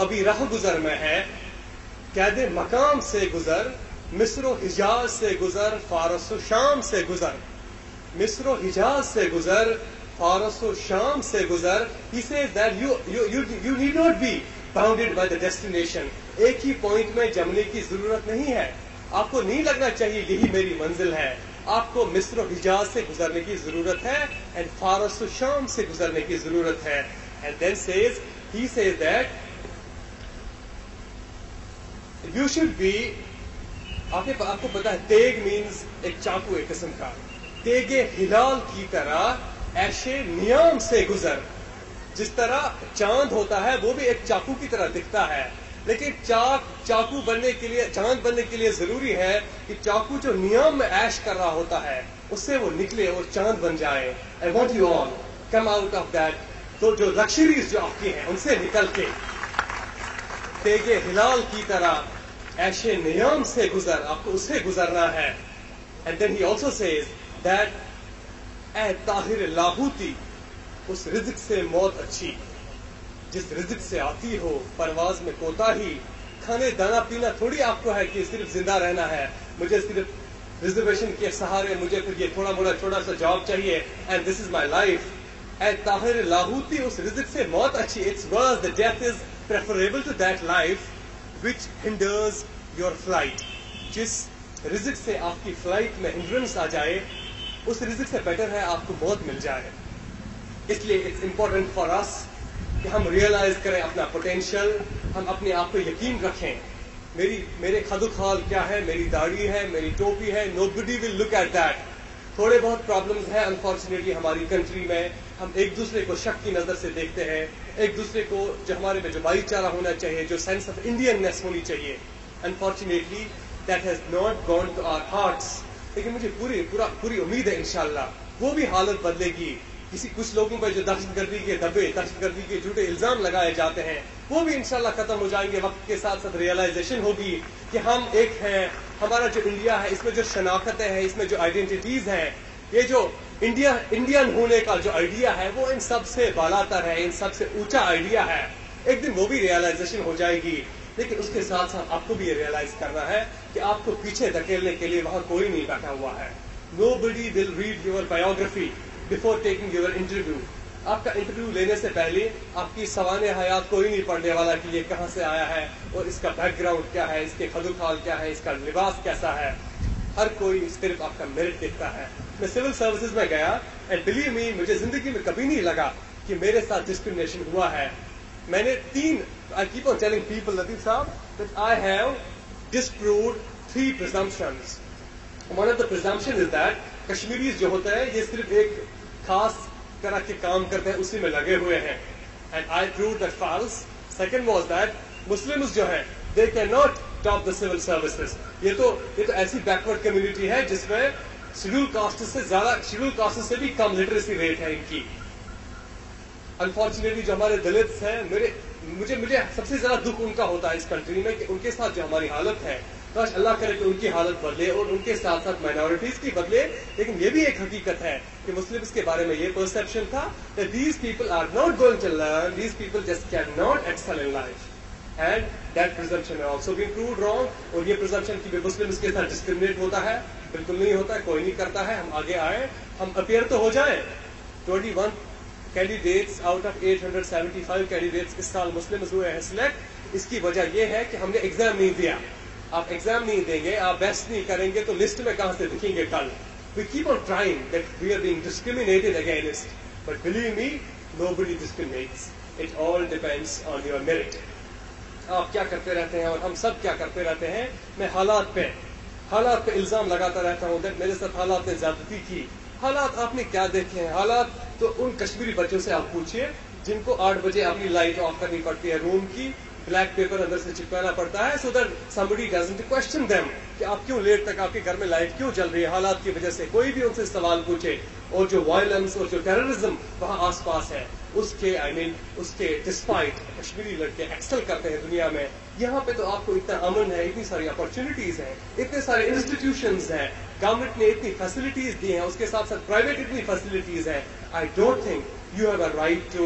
ابھی راہ گزر میں ہے، قید مقام سے گزر، مصر و حجاز سے گزر، فارس و شام سے گزر، مصر و حجاز سے گزر، فارس و شام سے گزر. He says that you need not be bounded by the destination. ایک ہی پوائنٹ میں جمنے کی ضرورت نہیں ہے. آپ کو نہیں لگنا چاہیے یہی میری منزل ہے. آپ کو مصر و حجاز سے گزرنے کی ضرورت ہے and فارس و شام سے گزرنے کی ضرورت ہے. And then he says that you should be. آپ کو پتا ہے تیگ مینز ایک چاقو ایک قسم کا. تیگ ہلال کی طرح ایشے نیام سے گزر. جس طرح چاند ہوتا ہے وہ بھی ایک چاقو کی طرح دکھتا ہے، لیکن چاقو بننے کے لیے، چاند بننے کے لیے ضروری ہے کہ چاقو جو نیام میں ایش کر رہا ہوتا ہے اس سے وہ نکلے اور چاند بن جائے. I want you all come out of that. تو جو لکشریز جو آپ کی ہیں ان سے نکل کے تیگ ہلال کی طرح ایش نیام سے گزر، آپ کو اس سے گزرنا ہے. And then he also says that اے طاہر لاہوتی، اس رزق سے موت اچھی جس رزق سے آتی ہو پرواز میں کوتاہی. کھانے دانا پینا تھوڑی آپ کو ہے کہ صرف زندہ رہنا ہے، مجھے صرف ریزرویشن کے سہارے مجھے پھر یہ تھوڑا موڑا چھوٹا سا جاب چاہیے and this is my life. اے طاہر لاہوتی، اس رزق سے موت اچھی. It's worse the death is preferable to that life which hinders your flight. جس رزق سے آپ کی فلائٹ میں ہنڈرنس آ جائے اس رزق سے بیٹر ہے آپ کو موت مل جائے. اس لیے اٹس امپورٹنٹ فار اس کہ ہم ریئلائز کریں اپنا پوٹینشیل، ہم اپنے آپ پہ یقین رکھیں. میرے خد و خال کیا ہے، میری داڑھی ہے، میری ٹوپی ہے. نو بڈی ول لک ایٹ دیٹ. تھوڑے بہت پرابلمز ہیں انفارچونیٹلی ہماری کنٹری میں. ہم ایک دوسرے کو شک کی نظر سے دیکھتے ہیں، ایک دوسرے کو جو ہمارے میں جو بھائی چارہ ہونا چاہیے، جو سینس آف انڈیننیس ہونی چاہیے، unfortunately that has not gone to our hearts. لیکن مجھے پوری امید ہے انشاءاللہ وہ بھی حالت بدلے گی. کچھ لوگوں پر جو دہشت گردی کے دبے، دہشت گردی کے جھوٹے الزام لگائے جاتے ہیں وہ بھی انشاءاللہ ختم ہو جائیں گے. وقت کے ساتھ ساتھ ریئلائزیشن ہوگی کہ ہم ایک ہیں. ہمارا جو انڈیا ہے اس میں جو شناختیں ہیں، اس میں جو آئیڈینٹیز ہیں، یہ جو انڈین ہونے کا جو آئیڈیا ہے وہ ان سب سے بالاتر ہے، ان سب سے اونچا آئیڈیا ہے. ایک دن وہ بھی ریئلائزیشن ہو جائے گی. لیکن اس کے ساتھ ساتھ آپ کو بھی یہ ریئلائز کرنا ہے کہ آپ کو پیچھے دھکیلنے کے لیے وہاں کوئی نہیں بیٹھا ہوا ہے. Nobody will read your biography before taking your interview. آپ کا انٹرویو لینے سے پہلے آپ کی سوانح حیات کوئی نہیں پڑھنے والا کہ یہ کہاں سے آیا ہے اور اس کا بیک گراؤنڈ کیا ہے، اس کے خد و خال کیا ہے، اس کا لباس کیسا ہے. ہر کوئی صرف آپ کا میرٹ دیکھتا ہے. میں سول سروسز میں گیا اینڈ بلیو می، مجھے زندگی میں کبھی نہیں لگا کہ میرے ساتھ ڈسکریمنیشن ہوا ہے. میں نے I keep on telling people, Latif Saab, that I have disproved 3 presumptions. One of the presumptions is that Kashmiris جو ہوتا ہے یہ صرف ایک خاص طرح کے کام کرتے ہیں، اسی میں لگے ہوئے ہیں. And I proved that false. Second was that Muslims جو ہیں they cannot top the civil services. یہ تو ایسی بیکورڈ کمیونٹی ہے جس میں شیڈول کاسٹ سے بھی کم لٹریسی ریٹ ہے ان کی. انفارچونیٹلی جو ہمارے دلتس ہیں، مجھے سب سے زیادہ دکھ ان کا ہوتا ہے اس کنٹری میں کہ ان کے ساتھ جو ہماری حالت ہے، کاش اللہ کرے کہ ان کی حالت بدلے اور ان کے ساتھ ساتھ مائنورٹیز کی بدلے. لیکن یہ بھی ایک حقیقت ہے کہ مسلمس کے بارے میں یہ پرسپشن تھا کہ these people are not going to learn, these people just cannot excel in life. And that presumption has also been proved wrong. اور یہ presumption کہ مسلمس کے ساتھ ڈسکریمنیٹ ہوتا ہے، بالکل نہیں ہوتا ہے، کوئی نہیں کرتا ہے. ہم آگے آئیں، ہم اپیئر تو ہو جائیں. 21 candidates out of 875 candidates اس سال مسلمز ہوئے ہیں سلیکٹ. اس کی وجہ یہ ہے کہ ہم نے ایگزام نہیں دیا. آپ ایگزام نہیں دیں گے، آپ بیسٹ نہیں کریں گے تو لسٹ میں کہاں سے دکھیں گے کل. We keep on trying that we are being discriminated against, but believe me, nobody discriminates. It all depends on your merit. آپ کیا کرتے رہتے ہیں اور ہم سب کیا کرتے رہتے ہیں. میں حالات پہ الزام لگاتا رہتا ہوں کہ میرے ساتھ حالات نے زیادتی کی. حالات آپ نے کیا دیکھے ہیں؟ حالات تو ان کشمیری بچوں سے آپ پوچھئے جن کو 8 بجے اپنی لائٹ آف کرنی پڑتی ہے روم کی، بلیک پیپر اندر سے چپکانا پڑتا ہے so that somebody doesn't question them کہ آپ کیوں لیٹ تک آپ کے گھر میں لائٹ کیوں جل رہی ہے حالات کی وجہ سے. کوئی بھی ان سے سوال پوچھے. اور جو وائلنس اور جو ٹیررزم وہاں آس پاس ہے اس کے ڈسپائٹ کشمیری لڑکے ایکسل کرتے ہیں دنیا میں. یہاں پہ تو آپ کو اتنا امن ہے، اتنی ساری اپرچونیٹیز ہیں، اتنے سارے انسٹیٹیوشنز ہیں، گورنمنٹ نے اتنی فیسلٹیز دی ہیں، اس کے ساتھ ساتھ پرائیویٹ اتنی فیسلٹیز ہیں. I don't think you have a right to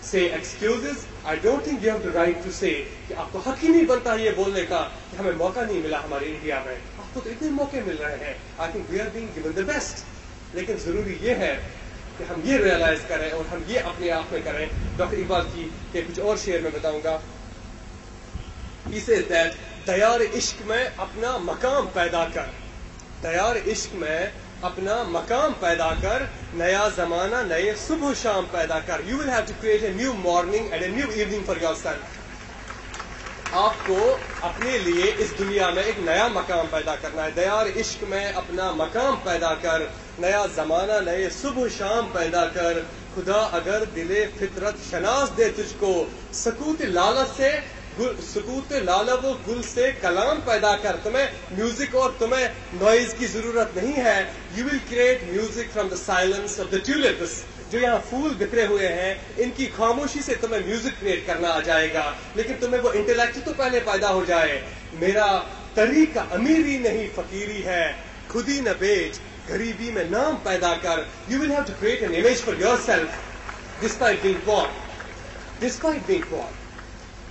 say excuses. I don't think you have the right to say کہ آپ کو حق ہی نہیں بنتا یہ بولنے کا کہ ہمیں موقع نہیں ملا ہمارے انڈیا میں. آپ کو تو اتنے موقع مل رہے ہیں. I think we are being given the best. لیکن ضروری یہ ہے کہ ہم یہ ریئلائز کریں اور ہم یہ اپنے آپ میں کریں. ڈاکٹر اقبال کی کہ کچھ اور شعر میں بتاؤں گا. He says that دیار عشق میں اپنا مقام پیدا کر, دیار عشق میں اپنا مقام پیدا کر, نیا زمانہ نئے صبح و شام پیدا کر. You will have to create a new morning and a new evening for yourself. آپ کو اپنے لیے اس دنیا میں ایک نیا مقام پیدا کرنا ہے. دیار عشق میں اپنا مقام پیدا کر, نیا زمانہ نئے صبح و شام پیدا کر. خدا اگر دل فطرت شناس دے تجھ کو, سکوت لالت سے سکوت لالہ و گل سے کلام پیدا کر. تمہیں میوزک اور تمہیں نوائز کی ضرورت نہیں ہے. You will create music from the silence of the tulips. جو یہاں پھول بکھرے ہوئے ہیں ان کی خاموشی سے تمہیں میوزک کریٹ کرنا آ جائے گا. لیکن تمہیں وہ انٹلیکٹ تو پہلے پیدا ہو جائے. میرا طریقہ امیری نہیں فقیری ہے, خودی نہ بیچ غریبی میں نام پیدا کر. You will have to create an image for yourself despite being poor, despite being poor.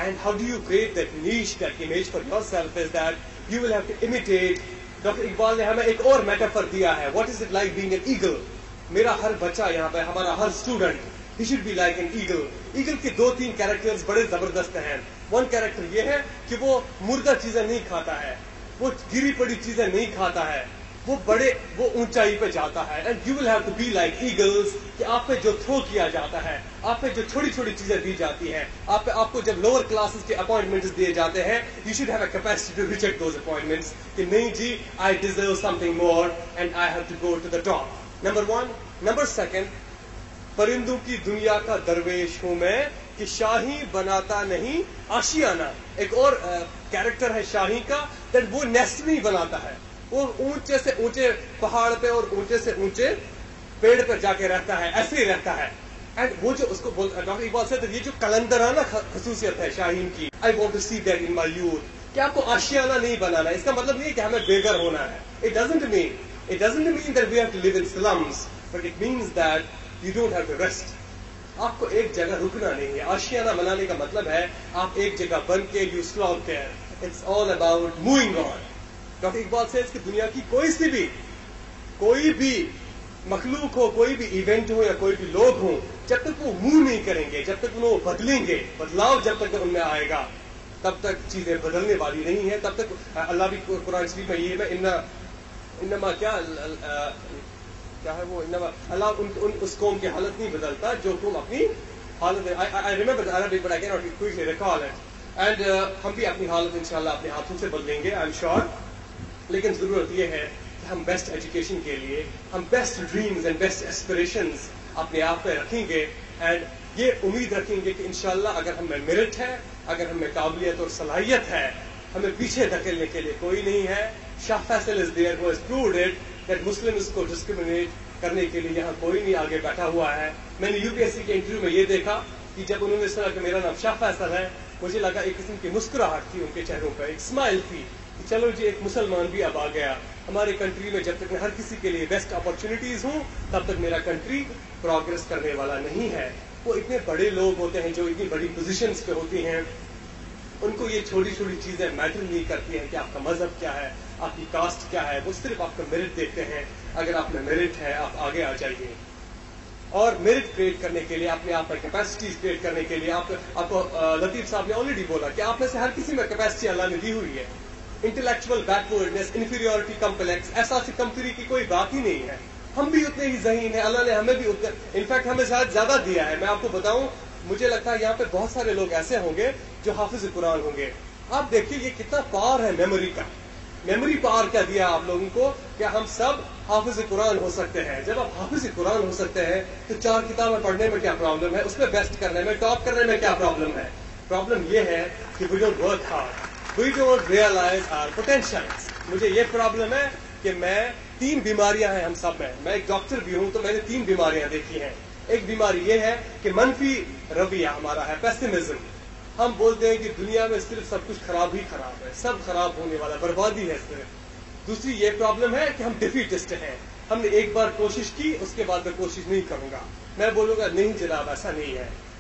And how do you create that niche, that image for yourself is that you will have to imitate. Doctor Iqbal نے ہمیں ایک اور metaphor دیا ہے. What is it like being an eagle? میرا ہر بچہ یہاں پہ, ہمارا ہر student, he should be like an eagle. Eagle کے 2-3 کیریکٹرز بڑے زبردست ہیں. ون کیریکٹر یہ ہے کہ وہ مردہ چیزیں نہیں کھاتا ہے, وہ گری پڑی چیزیں نہیں کھاتا ہے, وہ اونچائی پہ جاتا ہے. And you will have to be like eagles کہ آپ پہ جو تھرو کیا جاتا ہے, آپ پہ جو چھوٹی چھوٹی چیزیں دی جاتی ہیں, آپ کو جب لوور کلاسز کے اپوائنٹمنٹس دیے جاتے ہیں, you should have a capacity to reject those appointments کہ نہیں جی, I deserve something more and I have to go to the top. Number 1. Number 2, پرندوں کی دنیا کا درویش ہوں میں کہ شاہی بناتا نہیں آشیانہ. ایک اور کیریکٹر ہے شاہی کا, دیٹ وہ نیسٹ نہیں بناتا ہے, وہ اونچے سے اونچے پہاڑ پہ اور اونچے سے اونچے پیڑ پر جا کے رہتا ہے, ایسے ہی رہتا ہے. اینڈ وہ جو اس کو ڈاکٹر اقبال سے یہ جو کلندرانہ خصوصیت ہے شاہین کی, I want to see that in my youth, کہ آپ کو آشیانہ نہیں بنانا ہے. اس کا مطلب نہیں ہے کہ ہمیں بے گھر ہونا ہے. It doesn't mean that we have to live in slums, but it means that you don't have to rest. آپ کو ایک جگہ رکنا نہیں ہے. آشیانہ بنانے کا مطلب ہے آپ ایک جگہ بن کے you slog there. It's all about moving on. Doctor Iqbal سے کہ دنیا کی کوئی بھی مخلوق ہو, کوئی بھی ایونٹ ہو یا کوئی بھی لوگ ہوں, جب تک وہ موو نہیں کریں گے, جب تک وہ بدلیں گے, بدلاؤ جب تک ان میں آئے گا, تب تک چیزیں بدلنے والی نہیں ہیں. تب تک اللہ بھی قرآن شریف میں یہ ہے, انما کیا ہے وہ, انما اللہ اس قوم کی حالت نہیں بدلتا جو قوم اپنی حالت. I remember the Arabic but I cannot quickly recall it. And ہم بھی اپنی حالت انشاءاللہ اپنے ہاتھوں سے بدلیں گے, I'm sure. لیکن ضرورت یہ ہے کہ ہم بیسٹ ایجوکیشن کے لیے ہم best dreams and best aspirations اپنے آپ پہ رکھیں گے, اینڈ یہ امید رکھیں گے کہ انشاءاللہ اگر ہم میں میرٹ ہے, اگر ہم میں قابلیت اور صلاحیت ہے, ہمیں پیچھے دھکیلنے کے لیے کوئی نہیں ہے. Shah Faisal is there who has proved it that Muslims کو ڈسکریمنیٹ کرنے کے لیے یہاں کوئی نہیں آگے بیٹھا ہوا ہے. میں نے UPSC کے انٹرویو میں یہ دیکھا کہ جب انہوں نے سنا کہ میرا نام شاہ فیصل ہے, مجھے لگا ایک قسم کی مسکراہٹ تھی ان کے چہروں پہ, ایک اسمائل تھی کہ چلو جی ایک مسلمان بھی اب آ گیا. ہماری کنٹری میں جب تک ہر کسی کے لیے بیسٹ اپرچونیٹیز ہوں تب تک میرا کنٹری پروگرس کرنے والا نہیں ہے. وہ اتنے بڑے لوگ ہوتے ہیں جو اتنی بڑی پوزیشنز پہ ہوتی ہیں, ان کو یہ چھوٹی چھوٹی چیزیں میٹر نہیں کرتی ہیں کہ آپ کا مذہب کیا ہے, آپ کی کاسٹ کیا ہے. وہ صرف آپ کا میرٹ دیکھتے ہیں. اگر آپ میں میرٹ ہے آپ آگے آ جائیے. اور میرٹ کریٹ کرنے کے لیے, اپنے آپ میں کیپیسٹیز کریٹ کرنے کے لیے, آپ کو لطیف صاحب نے آلریڈی بولا کہ آپ میں سے ہر کسی میں کیپیسٹی اللہ نے دی ہوئی ہے. انٹلیکچوئل بیکورڈنیس, انفیریورٹی کمپلیکس, احساس کمتری کی کوئی بات ہی نہیں ہے. ہم بھی اتنے ہی ذہین ہیں, اللہ نے ہمیں بھی اتنے, انفیکٹ ہمیں شاید زیادہ دیا ہے. میں آپ کو بتاؤں, مجھے لگتا ہے یہاں پہ بہت سارے لوگ ایسے ہوں گے جو حافظ قرآن ہوں گے. آپ دیکھیے یہ کتنا پاور ہے میموری کا. میموری پاور کیا دیا آپ لوگوں کو کہ ہم سب حافظ قرآن ہو سکتے ہیں. جب آپ حافظ قرآن ہو سکتے ہیں تو 4 کتابیں پڑھنے میں کیا پرابلم ہے, اس میں بیسٹ کرنے میں, ٹاپ کرنے میں کیا پرابلم ہے. پرابلم یہ ہے کہ we don't work hard, we don't realise our potentials. مجھے یہ پرابلم ہے کہ میں 3 بیماریاں ہیں ہم سب میں ایک ڈاکٹر بھی ہوں تو میں نے 3 بیماریاں دیکھی ہیں. ایک بیماری یہ ہے کہ منفی رویہ ہمارا ہے, پیسمزم. ہم بولتے ہیں کہ دنیا میں صرف سب کچھ خراب ہی خراب ہے, سب خراب ہونے والا, بربادی ہے صرف. دوسری یہ پرابلم ہے کہ ہم ڈیفیٹسٹ ہیں. ہم نے ایک بار کوشش کی, اس کے بعد میں کوشش نہیں کروں گا, میں بولوں گا نہیں جناب ایسا نہیں ہے.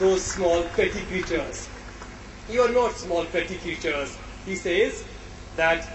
those small petty creatures. You are not small petty creatures. He says that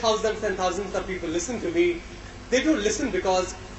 thousands and thousands of people listen to me. They don't listen because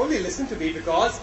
only listen to me because